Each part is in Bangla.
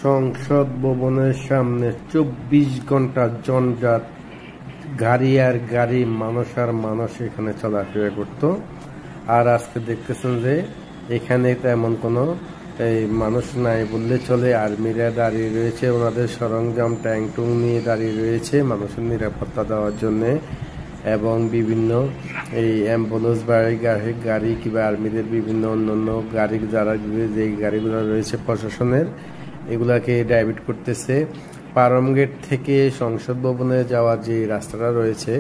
সংসদ ভবনের সামনে 24 ঘন্টা জঞ্জাট, গাড়ি আর গাড়ি, মানুষ আর মানুষ এখানে চলাফেরা করত। আর আজকে দেখতেছেন যে এখানে তেমন কোনো মানুষ নাই বললে চলে। আর্মিরা দাঁড়িয়ে রয়েছে, ওনাদের সরঞ্জাম ট্যাঙ্ক টুং নিয়ে দাঁড়িয়ে রয়েছে মানুষের নিরাপত্তা দেওয়ার জন্যে। এবং বিভিন্ন এই অ্যাম্বুলেন্স গাড়ি কিংবা আর্মিদের বিভিন্ন অন্যান্য গাড়ি, যারা যে গাড়িগুলো রয়েছে প্রশাসনের, এগুলাকে ডাইভার্ট করতেছে। পারম গেট থেকে সংসদ ভবনে যাওয়ার যে রাস্তাটা রয়েছে,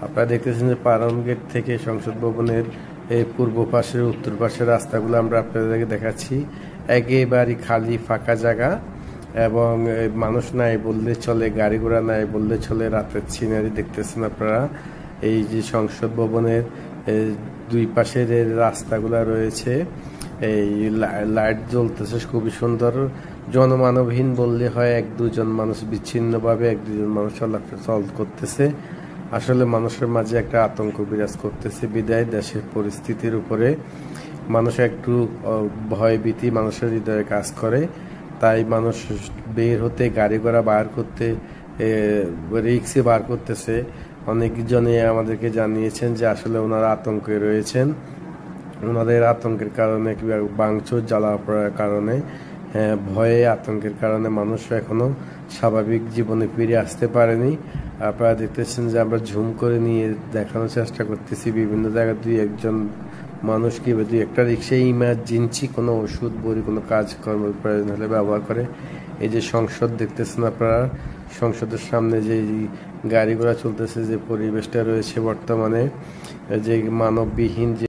আপনারা দেখতেছেন যে পারম গেট থেকে সংসদ ভবনের এই পূর্ব পাশের উত্তর পাশের রাস্তাগুলো আমরা আপনাদেরকে দেখাচ্ছি। একেবারে খালি ফাঁকা জায়গা এবং মানুষ নাই বললে চলে, গাড়ি ঘোড়া নাই বললে চলে। রাতের সিনারি দেখতেছেন আপনারা। এই যে সংসদ ভবনের দুই পাশের রাস্তাগুলা রয়েছে, এই লাইট জ্বলতেছে খুবই সুন্দর। জনমানবহীন বললে হয়, এক দুজন মানুষ বিচ্ছিন্নভাবে এক দুজন মানুষ চলাচল করতেছে। আসলে মানুষের মাঝে একটা আতঙ্ক বিরাজ করতেছে, বিদায় দেশের পরিস্থিতির উপরে মানুষ একটু ভয়ভীতি মানুষের হৃদয়ে কাজ করে। তাই মানুষ বের হতে, গাড়ি ঘোড়া বার করতে, রিক্সে বার করতেছে। অনেকজনে আমাদেরকে জানিয়েছেন যে আসলে ওনারা আতঙ্কে রয়েছেন। ওনাদের আতঙ্কের কারণে কিংবা ভাঙচুর জ্বালা পড়ার কারণে, ভয়ে আতঙ্কের কারণে মানুষ এখনো স্বাভাবিক জীবনে ফিরে আসতে পারেনি। আপনারা দেখতেছেন যে আমরা ঝুম করে নিয়ে দেখানোর চেষ্টা করতেছি বিভিন্ন জায়গায় দুই একজন মানুষ কিংবা দুই একটা রিক্সা ইমার্জেন্সি কোনো ওষুধ বড়ি কোনো কাজকর্মের প্রয়োজন হলে ব্যবহার করে। এই যে সংসদ দেখতেছেন আপনারা, সংসদের সামনে যে গাড়ি ঘোড়া চলতেছে, যে পরিবেশটা রয়েছে বর্তমানে, যে মানববিহীন যে